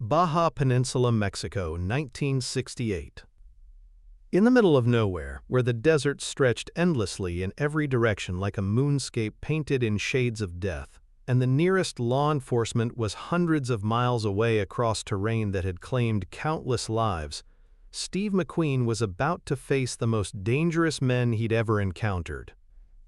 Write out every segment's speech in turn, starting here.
Baja Peninsula, Mexico, 1968. In the middle of nowhere, where the desert stretched endlessly in every direction like a moonscape painted in shades of death, and the nearest law enforcement was hundreds of miles away across terrain that had claimed countless lives, Steve McQueen was about to face the most dangerous men he'd ever encountered.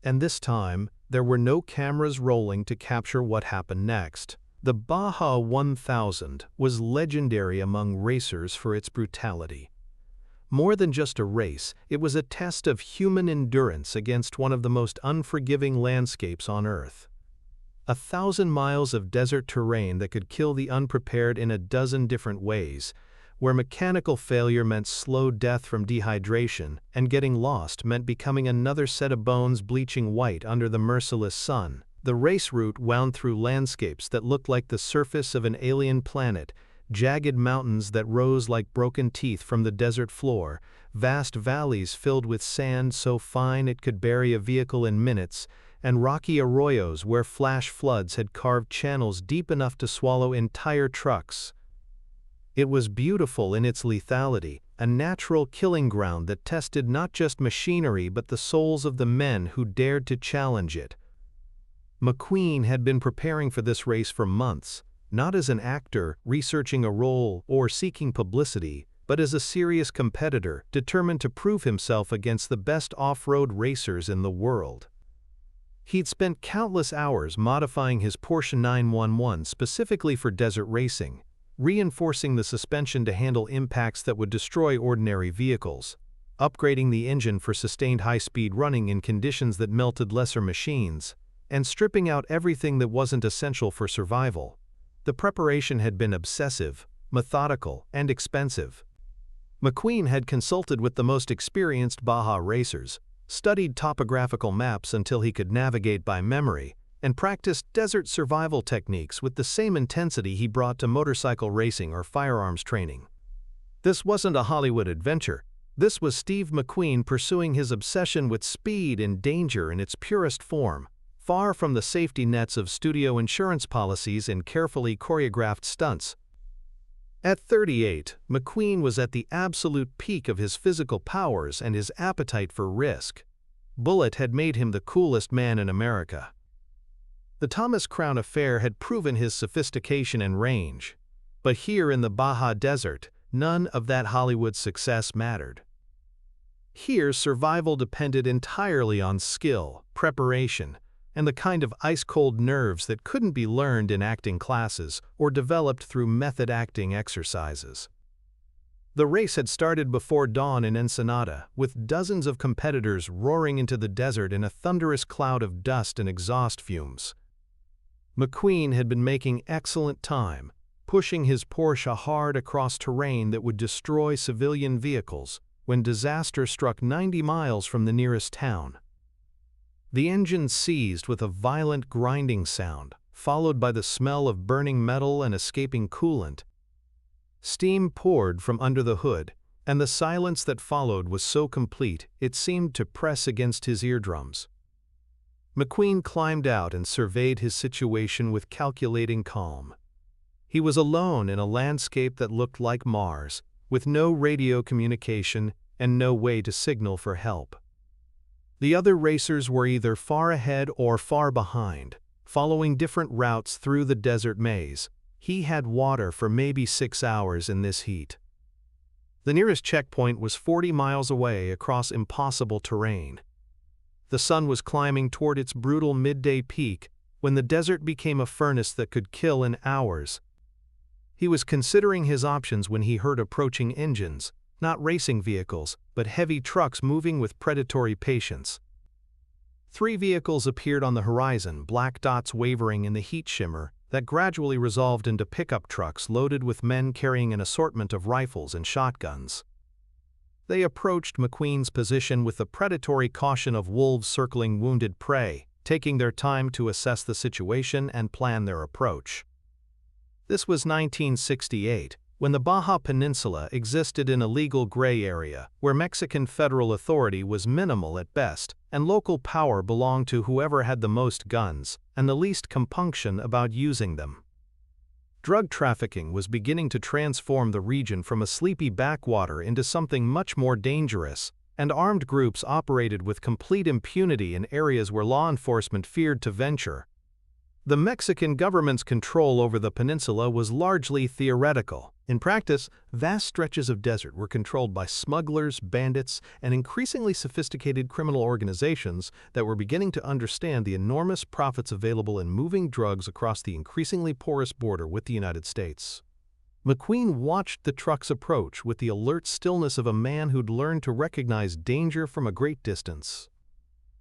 And this time, there were no cameras rolling to capture what happened next. The Baja 1000 was legendary among racers for its brutality. More than just a race, it was a test of human endurance against one of the most unforgiving landscapes on Earth. 1,000 miles of desert terrain that could kill the unprepared in a dozen different ways, where mechanical failure meant slow death from dehydration, and getting lost meant becoming another set of bones bleaching white under the merciless sun. The race route wound through landscapes that looked like the surface of an alien planet, jagged mountains that rose like broken teeth from the desert floor, vast valleys filled with sand so fine it could bury a vehicle in minutes, and rocky arroyos where flash floods had carved channels deep enough to swallow entire trucks. It was beautiful in its lethality, a natural killing ground that tested not just machinery but the souls of the men who dared to challenge it. McQueen had been preparing for this race for months, not as an actor researching a role or seeking publicity, but as a serious competitor determined to prove himself against the best off-road racers in the world. He'd spent countless hours modifying his Porsche 911 specifically for desert racing, reinforcing the suspension to handle impacts that would destroy ordinary vehicles, upgrading the engine for sustained high-speed running in conditions that melted lesser machines, and stripping out everything that wasn't essential for survival. The preparation had been obsessive, methodical, and expensive. McQueen had consulted with the most experienced Baja racers, studied topographical maps until he could navigate by memory, and practiced desert survival techniques with the same intensity he brought to motorcycle racing or firearms training. This wasn't a Hollywood adventure. This was Steve McQueen pursuing his obsession with speed and danger in its purest form, far from the safety nets of studio insurance policies and carefully choreographed stunts. At 38, McQueen was at the absolute peak of his physical powers and his appetite for risk. Bullet had made him the coolest man in America. The Thomas Crown affair had proven his sophistication and range. But here in the Baja Desert, none of that Hollywood success mattered. Here, survival depended entirely on skill, preparation, and the kind of ice-cold nerves that couldn't be learned in acting classes or developed through method acting exercises. The race had started before dawn in Ensenada, with dozens of competitors roaring into the desert in a thunderous cloud of dust and exhaust fumes. McQueen had been making excellent time, pushing his Porsche hard across terrain that would destroy civilian vehicles, when disaster struck 90 miles from the nearest town. The engine seized with a violent grinding sound, followed by the smell of burning metal and escaping coolant. Steam poured from under the hood, and the silence that followed was so complete it seemed to press against his eardrums. McQueen climbed out and surveyed his situation with calculating calm. He was alone in a landscape that looked like Mars, with no radio communication and no way to signal for help. The other racers were either far ahead or far behind, following different routes through the desert maze. He had water for maybe 6 hours in this heat. The nearest checkpoint was 40 miles away across impossible terrain. The sun was climbing toward its brutal midday peak when the desert became a furnace that could kill in hours. He was considering his options when he heard approaching engines, not racing vehicles, but heavy trucks moving with predatory patience. 3 vehicles appeared on the horizon, black dots wavering in the heat shimmer that gradually resolved into pickup trucks loaded with men carrying an assortment of rifles and shotguns. They approached McQueen's position with the predatory caution of wolves circling wounded prey, taking their time to assess the situation and plan their approach. This was 1968, when the Baja Peninsula existed in a legal gray area where Mexican federal authority was minimal at best, and local power belonged to whoever had the most guns and the least compunction about using them. Drug trafficking was beginning to transform the region from a sleepy backwater into something much more dangerous, and armed groups operated with complete impunity in areas where law enforcement feared to venture. The Mexican government's control over the peninsula was largely theoretical. In practice, vast stretches of desert were controlled by smugglers, bandits, and increasingly sophisticated criminal organizations that were beginning to understand the enormous profits available in moving drugs across the increasingly porous border with the United States. McQueen watched the trucks approach with the alert stillness of a man who'd learned to recognize danger from a great distance.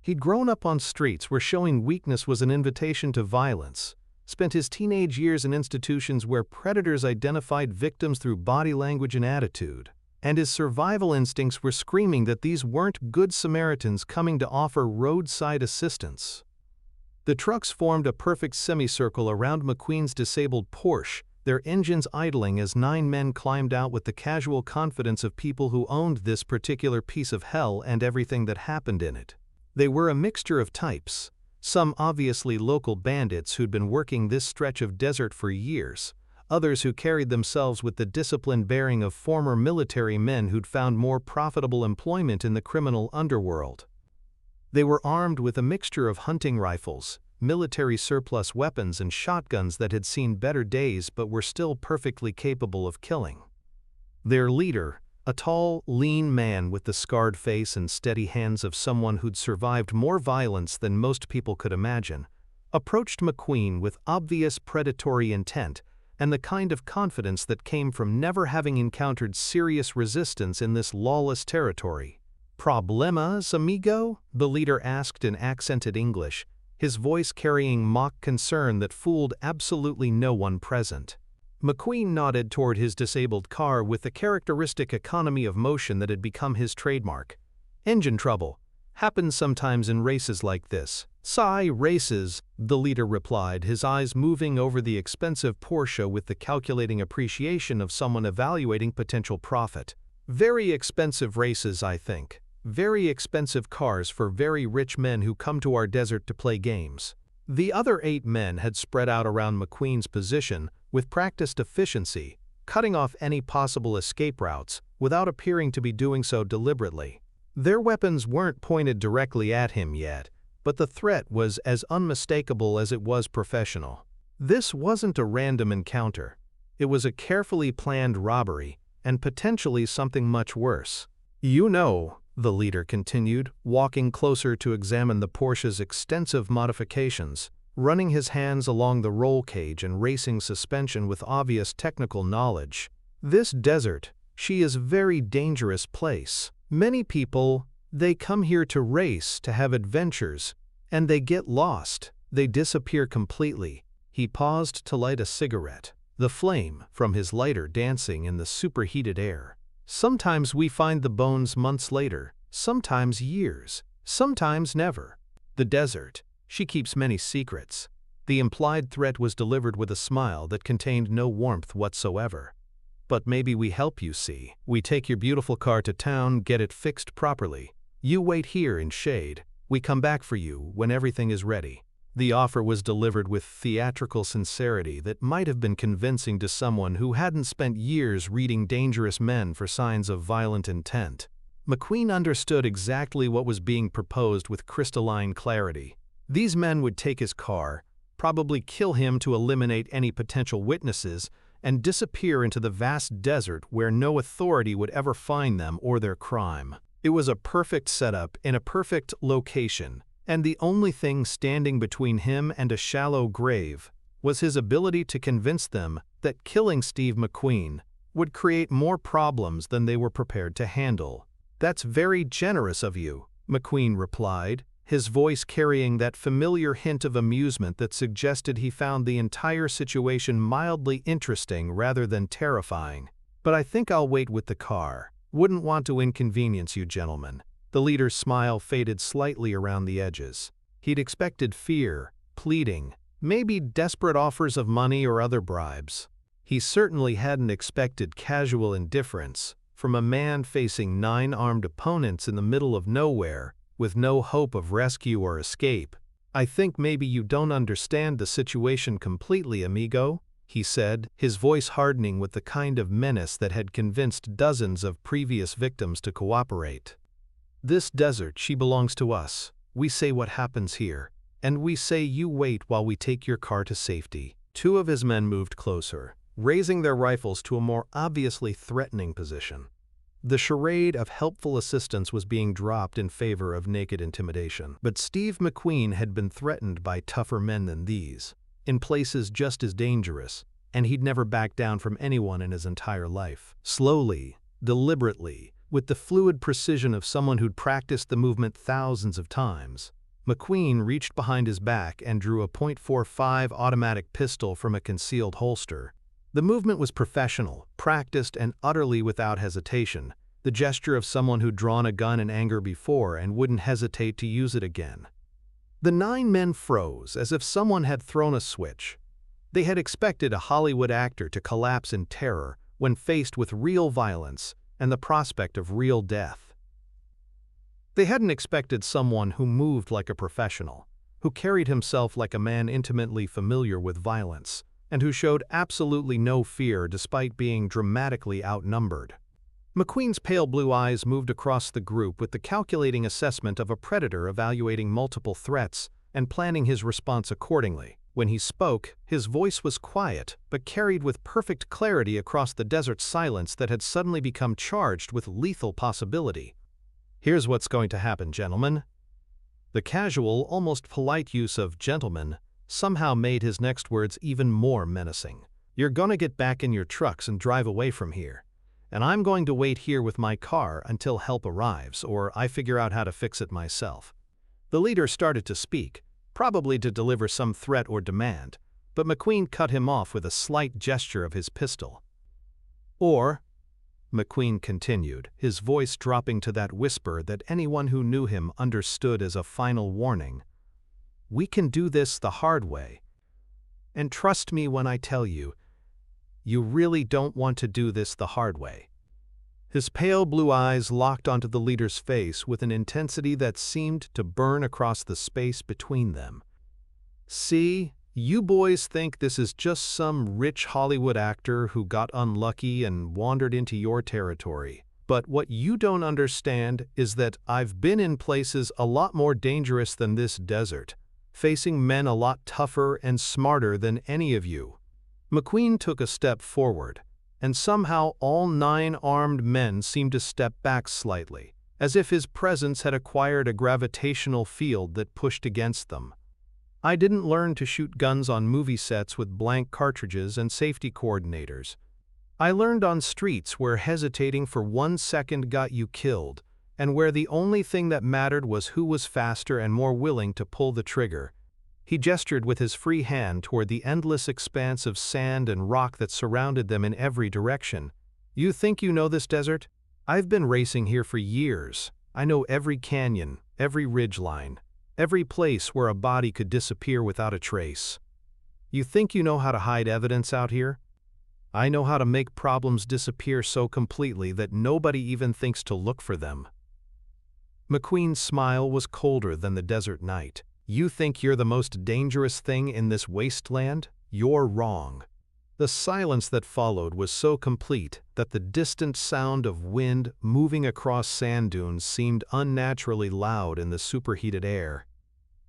He'd grown up on streets where showing weakness was an invitation to violence, spent his teenage years in institutions where predators identified victims through body language and attitude, and his survival instincts were screaming that these weren't good Samaritans coming to offer roadside assistance. The trucks formed a perfect semicircle around McQueen's disabled Porsche, their engines idling as 9 men climbed out with the casual confidence of people who owned this particular piece of hell and everything that happened in it. They were a mixture of types, some obviously local bandits who'd been working this stretch of desert for years, others who carried themselves with the disciplined bearing of former military men who'd found more profitable employment in the criminal underworld. They were armed with a mixture of hunting rifles, military surplus weapons, and shotguns that had seen better days but were still perfectly capable of killing. Their leader, a tall, lean man with the scarred face and steady hands of someone who'd survived more violence than most people could imagine, approached McQueen with obvious predatory intent and the kind of confidence that came from never having encountered serious resistance in this lawless territory. "Problemas, amigo?" the leader asked in accented English, his voice carrying mock concern that fooled absolutely no one present. McQueen nodded toward his disabled car with the characteristic economy of motion that had become his trademark. "Engine trouble. Happens sometimes in races like this." "Sigh, races," the leader replied, his eyes moving over the expensive Porsche with the calculating appreciation of someone evaluating potential profit. "Very expensive races, I think. Very expensive cars for very rich men who come to our desert to play games." The other 8 men had spread out around McQueen's position with practiced efficiency, cutting off any possible escape routes without appearing to be doing so deliberately. Their weapons weren't pointed directly at him yet, but the threat was as unmistakable as it was professional. This wasn't a random encounter. It was a carefully planned robbery, and potentially something much worse. "You know," the leader continued, walking closer to examine the Porsche's extensive modifications, running his hands along the roll cage and racing suspension with obvious technical knowledge. "This desert, she is a very dangerous place. Many people, they come here to race, to have adventures, and they get lost. They disappear completely." He paused to light a cigarette, the flame from his lighter dancing in the superheated air. "Sometimes we find the bones months later, sometimes years, sometimes never. The desert, she keeps many secrets." The implied threat was delivered with a smile that contained no warmth whatsoever. "But maybe we help you see. We take your beautiful car to town, get it fixed properly. You wait here in shade. We come back for you when everything is ready." The offer was delivered with theatrical sincerity that might have been convincing to someone who hadn't spent years reading Dangerous Men for signs of violent intent. McQueen understood exactly what was being proposed with crystalline clarity. These men would take his car, probably kill him to eliminate any potential witnesses, and disappear into the vast desert where no authority would ever find them or their crime. It was a perfect setup in a perfect location, and the only thing standing between him and a shallow grave was his ability to convince them that killing Steve McQueen would create more problems than they were prepared to handle. "That's very generous of you," McQueen replied, his voice carrying that familiar hint of amusement that suggested he found the entire situation mildly interesting rather than terrifying. "But I think I'll wait with the car. Wouldn't want to inconvenience you gentlemen." The leader's smile faded slightly around the edges. He'd expected fear, pleading, maybe desperate offers of money or other bribes. He certainly hadn't expected casual indifference from a man facing 9 armed opponents in the middle of nowhere, with no hope of rescue or escape. "I think maybe you don't understand the situation completely, amigo," he said, his voice hardening with the kind of menace that had convinced dozens of previous victims to cooperate. "This desert, she belongs to us. We say what happens here, and we say you wait while we take your car to safety." Two of his men moved closer, raising their rifles to a more obviously threatening position. The charade of helpful assistance was being dropped in favor of naked intimidation. But Steve McQueen had been threatened by tougher men than these, in places just as dangerous, and he'd never backed down from anyone in his entire life. Slowly, deliberately, with the fluid precision of someone who'd practiced the movement thousands of times, McQueen reached behind his back and drew a .45 automatic pistol from a concealed holster. The movement was professional, practiced, and utterly without hesitation, the gesture of someone who'd drawn a gun in anger before and wouldn't hesitate to use it again. The 9 men froze as if someone had thrown a switch. They had expected a Hollywood actor to collapse in terror when faced with real violence and the prospect of real death. They hadn't expected someone who moved like a professional, who carried himself like a man intimately familiar with violence, and who showed absolutely no fear despite being dramatically outnumbered. McQueen's pale blue eyes moved across the group with the calculating assessment of a predator evaluating multiple threats and planning his response accordingly. When he spoke, his voice was quiet but carried with perfect clarity across the desert silence that had suddenly become charged with lethal possibility. "Here's what's going to happen, gentlemen." The casual, almost polite use of "gentlemen" somehow made his next words even more menacing. "You're gonna get back in your trucks and drive away from here. And I'm going to wait here with my car until help arrives, or I figure out how to fix it myself." The leader started to speak, probably to deliver some threat or demand, but McQueen cut him off with a slight gesture of his pistol. "Or," McQueen continued, his voice dropping to that whisper that anyone who knew him understood as a final warning, "we can do this the hard way. And trust me when I tell you, you really don't want to do this the hard way." His pale blue eyes locked onto the leader's face with an intensity that seemed to burn across the space between them. "See, you boys think this is just some rich Hollywood actor who got unlucky and wandered into your territory. But what you don't understand is that I've been in places a lot more dangerous than this desert, facing men a lot tougher and smarter than any of you." McQueen took a step forward, and somehow all 9 armed men seemed to step back slightly, as if his presence had acquired a gravitational field that pushed against them. "I didn't learn to shoot guns on movie sets with blank cartridges and safety coordinators. I learned on streets where hesitating for 1 second got you killed, and where the only thing that mattered was who was faster and more willing to pull the trigger." He gestured with his free hand toward the endless expanse of sand and rock that surrounded them in every direction. "You think you know this desert? I've been racing here for years. I know every canyon, every ridgeline, every place where a body could disappear without a trace. You think you know how to hide evidence out here? I know how to make problems disappear so completely that nobody even thinks to look for them." McQueen's smile was colder than the desert night. "You think you're the most dangerous thing in this wasteland? You're wrong." The silence that followed was so complete that the distant sound of wind moving across sand dunes seemed unnaturally loud in the superheated air.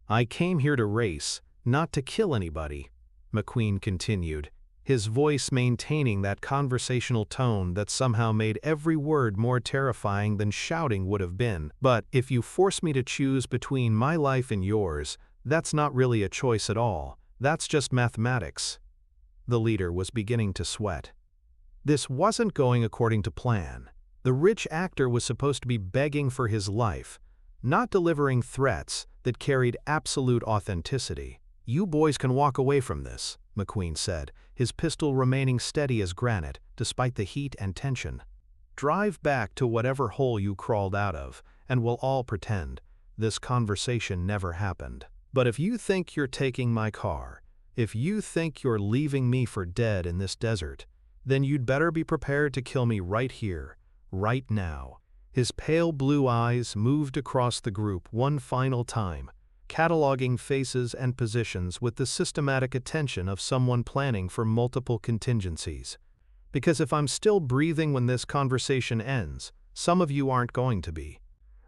"I came here to race, not to kill anybody," McQueen continued, his voice maintaining that conversational tone that somehow made every word more terrifying than shouting would have been. "But if you force me to choose between my life and yours, that's not really a choice at all. That's just mathematics." The leader was beginning to sweat. This wasn't going according to plan. The rich actor was supposed to be begging for his life, not delivering threats that carried absolute authenticity. "You boys can walk away from this," McQueen said, his pistol remaining steady as granite despite the heat and tension. "Drive back to whatever hole you crawled out of, and we'll all pretend this conversation never happened. But if you think you're taking my car, if you think you're leaving me for dead in this desert, then you'd better be prepared to kill me right here, right now." His pale blue eyes moved across the group one final time, cataloging faces and positions with the systematic attention of someone planning for multiple contingencies. Because if I'm still breathing when this conversation ends, some of you aren't going to be.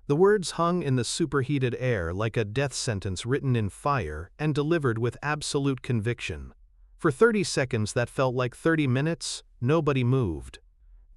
The words hung in the superheated air like a death sentence written in fire and delivered with absolute conviction. For 30 seconds that felt like 30 minutes, nobody moved.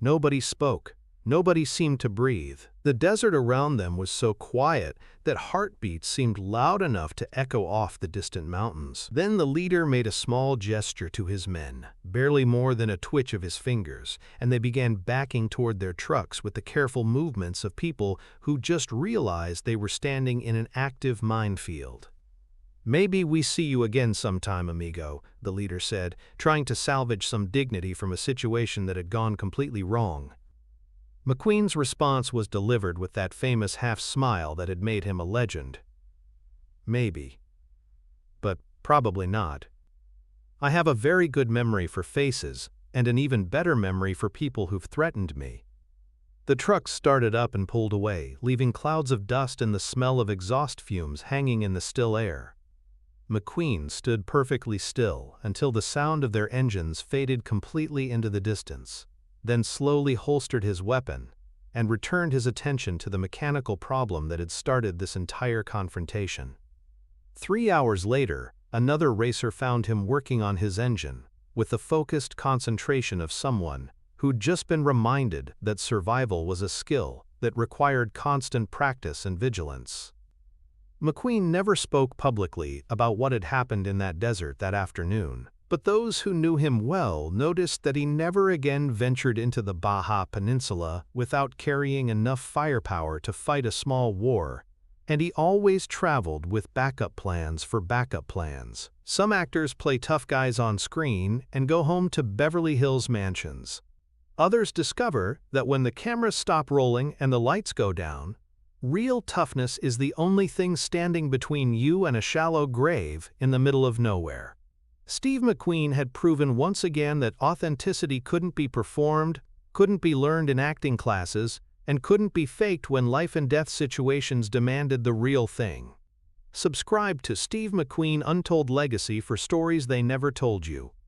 Nobody spoke. Nobody seemed to breathe. The desert around them was so quiet that heartbeats seemed loud enough to echo off the distant mountains. Then the leader made a small gesture to his men, barely more than a twitch of his fingers, and they began backing toward their trucks with the careful movements of people who just realized they were standing in an active minefield. "Maybe we see you again sometime, amigo," the leader said, trying to salvage some dignity from a situation that had gone completely wrong. McQueen's response was delivered with that famous half-smile that had made him a legend. "Maybe. But probably not. I have a very good memory for faces, and an even better memory for people who've threatened me." The truck started up and pulled away, leaving clouds of dust and the smell of exhaust fumes hanging in the still air. McQueen stood perfectly still until the sound of their engines faded completely into the distance, then slowly holstered his weapon and returned his attention to the mechanical problem that had started this entire confrontation. 3 hours later, another racer found him working on his engine, with the focused concentration of someone who'd just been reminded that survival was a skill that required constant practice and vigilance. McQueen never spoke publicly about what had happened in that desert that afternoon, but those who knew him well noticed that he never again ventured into the Baja Peninsula without carrying enough firepower to fight a small war, and he always traveled with backup plans for backup plans. Some actors play tough guys on screen and go home to Beverly Hills mansions. Others discover that when the cameras stop rolling and the lights go down, real toughness is the only thing standing between you and a shallow grave in the middle of nowhere. Steve McQueen had proven once again that authenticity couldn't be performed, couldn't be learned in acting classes, and couldn't be faked when life-and-death situations demanded the real thing. Subscribe to Steve McQueen Untold Legacy for stories they never told you.